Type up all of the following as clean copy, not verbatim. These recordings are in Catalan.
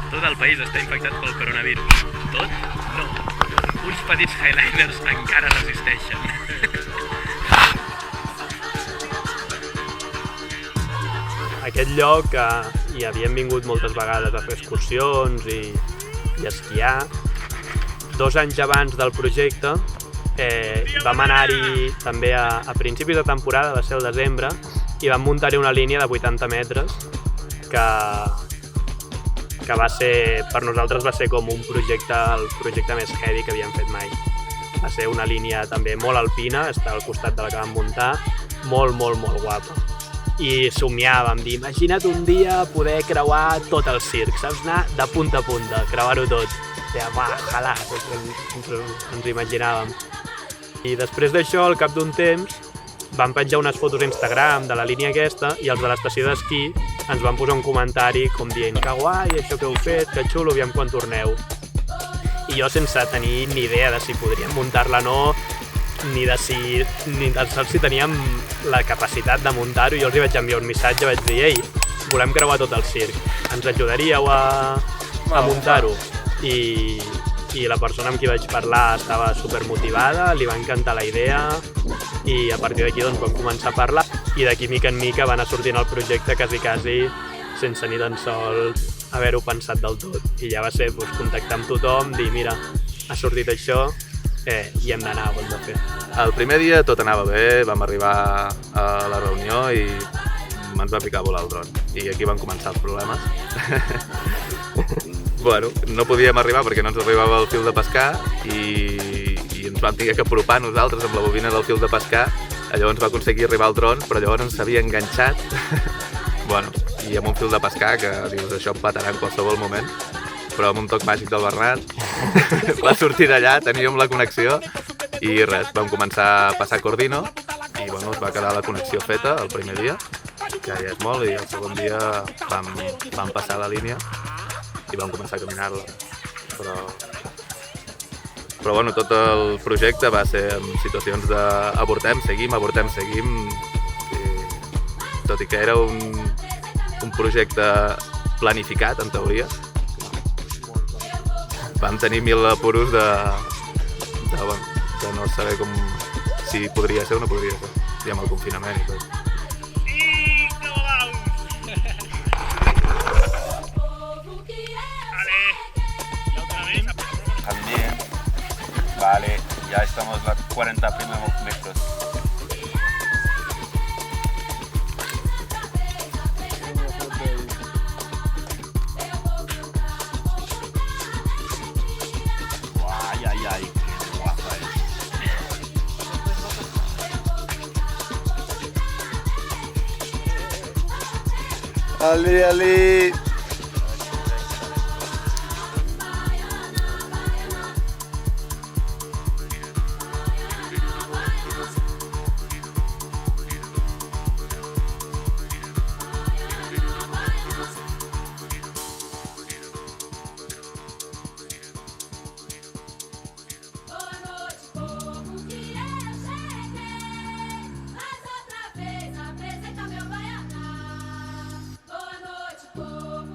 Tot el país està infectat pel coronavirus. Tot? No. Uns petits highliners encara resisteixen. Aquest lloc hi havíem vingut moltes vegades a fer excursions i esquiar. 2 anys abans del projecte vam anar-hi també a principis de temporada, va ser el desembre, i vam muntar-hi una línia de 80 metres que va ser, per nosaltres va ser com un projecte, el projecte més heavy que havíem fet mai. Va ser una línia també molt alpina, està al costat de la que vam muntar, molt guapa. I somiàvem, dir, imagina't un dia poder creuar tot el circ, saps? Anar de punta a punta, creuar-ho tot. Ojalà, ens imaginàvem. I després d'això, al cap d'un temps, vam penjar unes fotos a Instagram de la línia aquesta i els de l'estació d'esquí ens van posar un comentari com dient que guai, això que heu fet, que xulo, aviam quan torneu. I jo sense tenir ni idea de si podríem muntar-la o no, ni de saber si teníem la capacitat de muntar-ho, jo els hi vaig enviar un missatge, vaig dir, ei, volem creuar tot el circ, ens ajudaríeu a muntar-ho? I la persona amb qui vaig parlar estava supermotivada, li va encantar la idea i a partir d'aquí doncs, vam començar a parlar i d'aquí mica en mica va anar sortint el projecte quasi sense ni tan sols haver-ho pensat del tot. I ja va ser contactar amb tothom, dir mira, ha sortit això i hem d'anar, ho hem de fer. El primer dia tot anava bé, vam arribar a la reunió i ens va picar a volar el dron. I aquí van començar els problemes. Bueno, no podíem arribar perquè no ens arribava el fil de pescar i ens vam tenir que apropar nosaltres amb la bobina del fil de pescar. Llavors va aconseguir arribar al dron, però llavors ens havia enganxat. Bueno, i amb un fil de pescar que dius, això em patarà en qualsevol moment. Però amb un toc màgic del Bernat va sortir d'allà, teníem la connexió i res, vam començar a passar Cordino i bueno, es va quedar la connexió feta el primer dia, que ja és molt, i el segon dia vam passar la línia i vam començar a caminar-la. Però bueno, tot el projecte va ser en situacions d'avortem, seguim, tot i que era un projecte planificat, en teoria. Vam tenir 1000 apuros de no saber si podria ser o no podria ser, i amb el confinament i tot. También, vale, ya estamos a 40 primeros metros. Ay, qué guapa es. Ali. Boa noite, povo.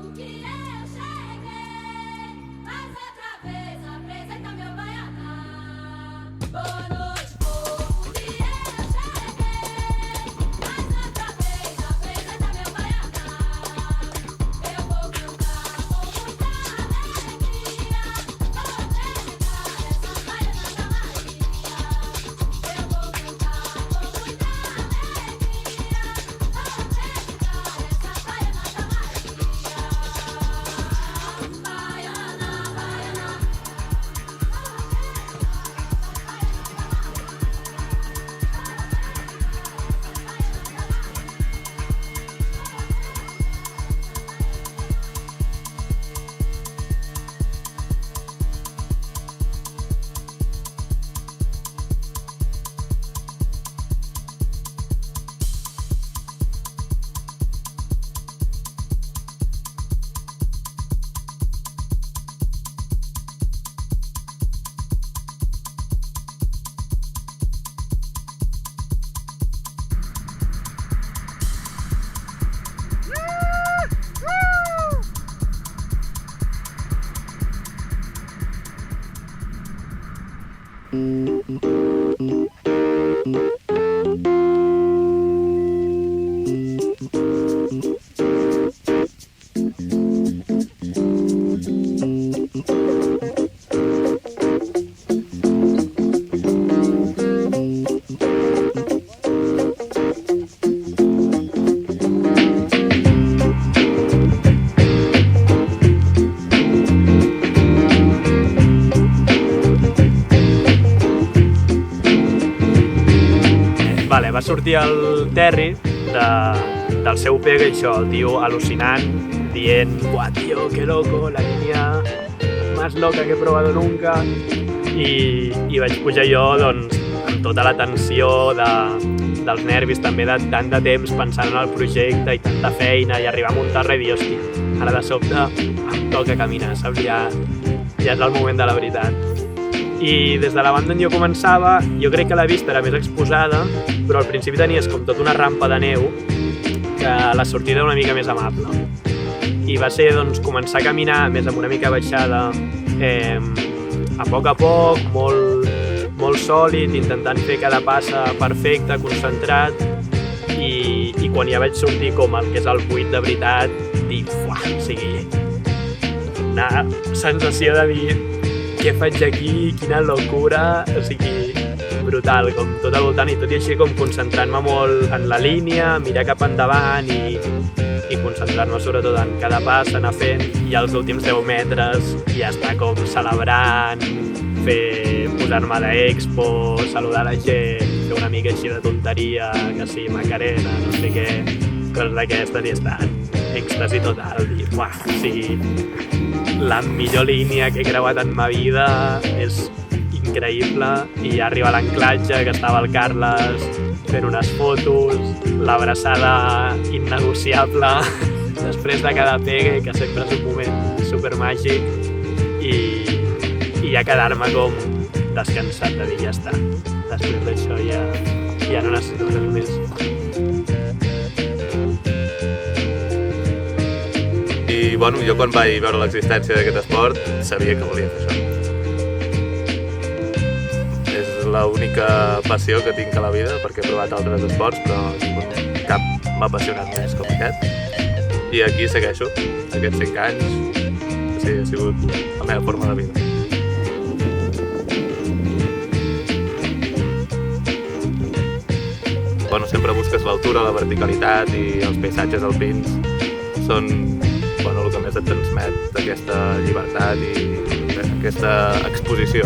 Vale, va sortir el Terry del seu pega i això, el tio al·lucinant, dient «Buah, tio, que loco, la línia más loca que he probado nunca». I vaig pujar jo, doncs, amb tota la tensió dels nervis, també de tant de temps pensant en el projecte i tanta feina i arribar a muntar res i dir, hosti, ara de sobte em toca caminar, saps? Ja és el moment de la veritat. I des de la banda on jo començava, jo crec que la vista era més exposada, però al principi tenies com tota una rampa de neu que la sortida era una mica més amable. I va ser doncs, començar a caminar més amb una mica baixada a poc, molt sòlid, intentant fer cada passa perfecte, concentrat, i quan ja vaig sortir com el que és el buit de veritat, dir, fuà, o sigui, una sensació de dir què faig aquí, quina locura, o sigui, brutal, com tot al voltant i tot i així com concentrant-me molt en la línia, mirar cap endavant i concentrar-me sobretot en cada pas, anar fent, i als últims 10 metres ja estar com celebrant, posar-me d'expo, saludar la gent, fer una mica així de tonteria, que sí, Macarena, no sé què, coses d'aquestes i estar en èxtasi total, i uah, o sigui, la millor línia que he creuat en ma vida, és increïble, i ja arriba l'anclatge, que estava el Carles fent unes fotos, l'abraçada innegociable després de cada pegue, que sempre és un moment supermàgic, i ja quedar-me com descansat de dir, ja està, després d'això ja no necessito res més. I bueno, jo quan vaig veure l'existència d'aquest esport sabia que volia fer això. És l'única passió que tinc a la vida, perquè he provat altres esports, però cap m'ha apassionat més com aquest. I aquí segueixo, aquests 5 anys, sí, ha sigut la meva forma de vida. Bueno, sempre busques l'altura, la verticalitat i els paisatges alpins són el que més et transmet aquesta llibertat i aquesta exposició.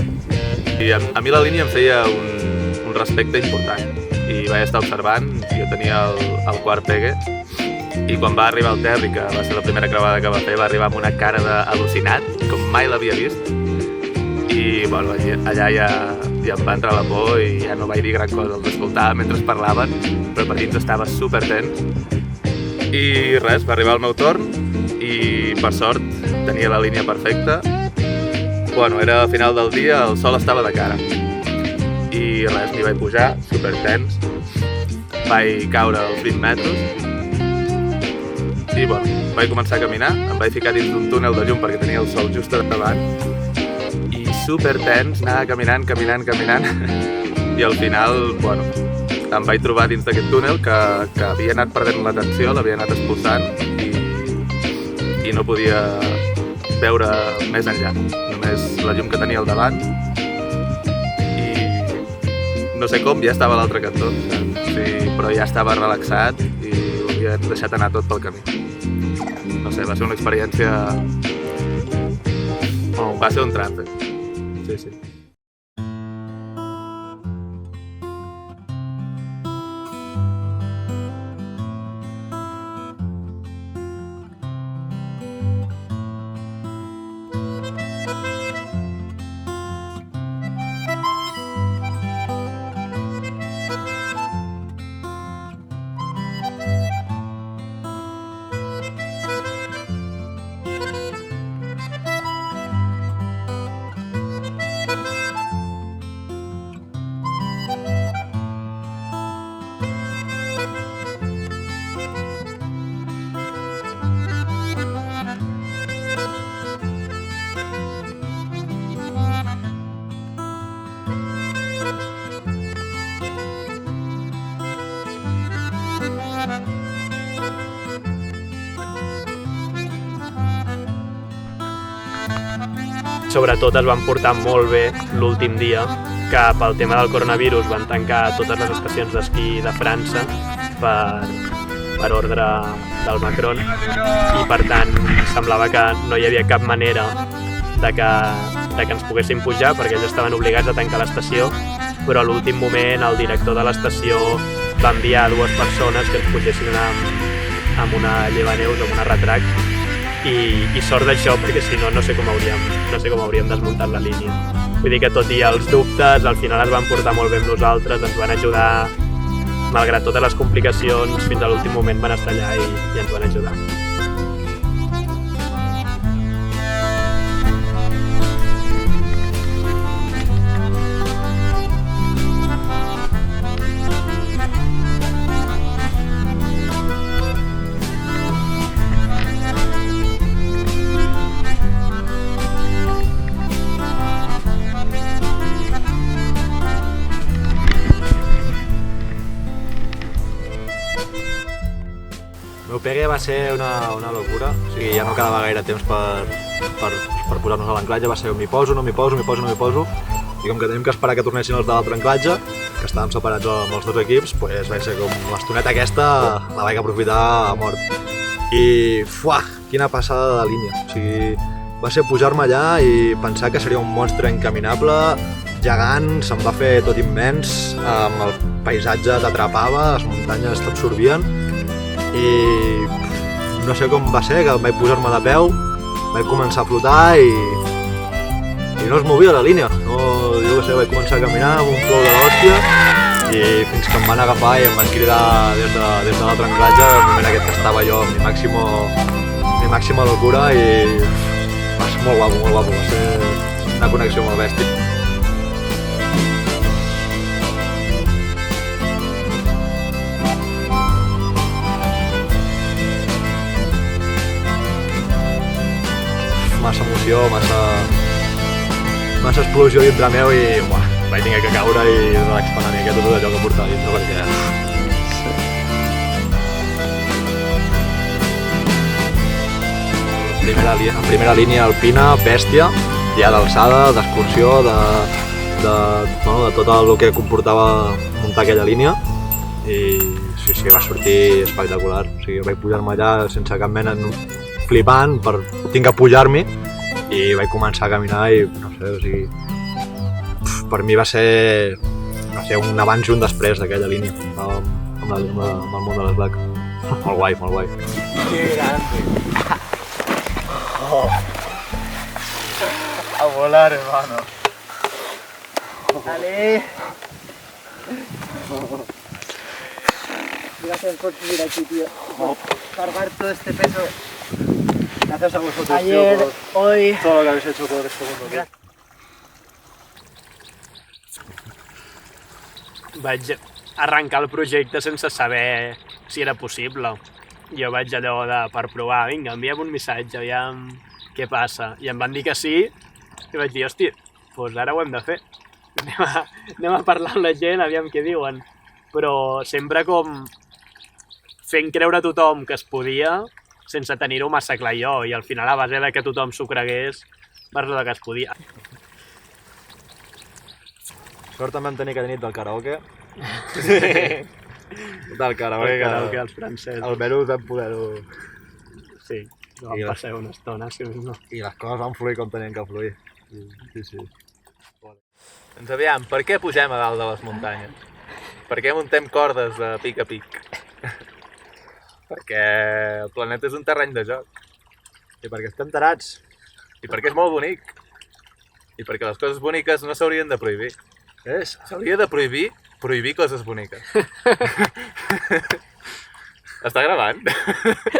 I a mi la línia em feia un respecte important i vaig estar observant, jo tenia el quart pegue i quan va arribar el Terry, que va ser la primera creuada que va fer, va arribar amb una cara d'al·lucinat, com mai l'havia vist, i bueno, allà ja em va entrar la por i ja no vaig dir gran cosa, els escoltava mentre parlaven, però per dins estava supertens. I res, va arribar el meu torn i per sort tenia la línia perfecta. Bueno, era al final del dia, el sol estava de cara i res, m'hi vaig pujar, supertens, vaig caure als 20 metres i bueno, vaig començar a caminar, em vaig ficar dins d'un túnel de llum perquè tenia el sol just davant i supertens, anava caminant i al final, bueno, em vaig trobar dins d'aquest túnel que havia anat perdent la tensió, l'havia anat expulsant i no podia veure més enllà, només la llum que tenia al davant i no sé com, ja estava a l'altre cantó, sí, però ja estava relaxat i ho havia deixat anar tot pel camí. No sé, va ser una experiència... va ser un trance, sí. Sobretot es van portar molt bé l'últim dia, que pel tema del coronavirus van tancar totes les estacions d'esquí de França per ordre del Macron i per tant semblava que no hi havia cap manera de que ens poguessin pujar perquè ells estaven obligats a tancar l'estació, però a l'últim moment el director de l'estació va enviar 2 persones que ens pugessin amb una llevaneus, amb una retrac, i sort d'això, perquè si no, no sé com hauríem desmuntat la línia. Vull dir que tot i els dubtes, al final es van portar molt bé amb nosaltres, ens van ajudar, malgrat totes les complicacions, fins a l'últim moment van estar allà i ens van ajudar. El meu pegue va ser una locura, o sigui, ja no quedava gaire temps per posar-nos a l'anclatge, va ser m'hi poso, no m'hi poso, i com que tenim que esperar que tornessin els de l'altre anclatge, que estàvem separats amb els 2 equips, doncs va ser com l'estoneta aquesta la vaig aprofitar a mort. I fuà, quina passada de línia, o sigui, va ser pujar-me allà i pensar que seria un monstre incaminable, gegant, se'm va fer tot immens, amb el paisatge t'atrapava, les muntanyes t'absorbien, i no sé com va ser, que vaig posar-me de peu, vaig començar a flotar i no es movia la línia. No, jo què sé, vaig començar a caminar amb un flow de l'hòstia i fins que em van agafar i em van cridar des de l'altre anclatge, el moment aquest que estava jo amb mi màxima locura, i va ser molt guapo, va ser una connexió molt bèstia. Massa emoció, massa explosió dintre meu i vaig tenir que caure i relaxar una mica tot allò que portava dintre perquè... En primera línia alpina, bèstia, ja d'alçada, d'excursió, de tot el que comportava muntar aquella línia, i sí, va sortir espectacular. O sigui, vaig pujar-me allà sense cap mena, flipant, tinc que pujar-m'hi, i vaig començar a caminar i no sé, o sigui, per mi va ser un abans i un després d'aquella línia amb el món de l'Slack. Molt guai. ¡Qué grande! Oh. A volar, hermano. Dale. Gracias por subir aquí, tío. Cargar todo este peso. Gracias a vosotros, ayer, tío, hoy... todo lo que habéis hecho por este mundo, tío. Vaig arrencar el projecte sense saber si era possible. Jo vaig allò per provar, vinga, enviem un missatge, aviam què passa. I em van dir que sí, i vaig dir, hòstia, doncs ara ho hem de fer. Anem a parlar amb la gent, aviam què diuen. Però sempre com fent creure a tothom que es podia, sense tenir-ho massa clar jo, i al final a base de que tothom s'ho cregués, va resultar que es podia. Sort també vam tenir aquella nit del karaoke. Del El karaoke als francesos. almenys vam poder-ho... Sí, vam passar una estona, si no. I les coses van fluir com tenien que fluir. Sí. Doncs aviam, per què pugem a dalt de les muntanyes? Per què muntem cordes de pic a pic? Perquè el planeta és un terreny de joc. I perquè estem tarats. I perquè és molt bonic. I perquè les coses boniques no s'haurien de prohibir. S'hauria de prohibir coses boniques. Està gravant?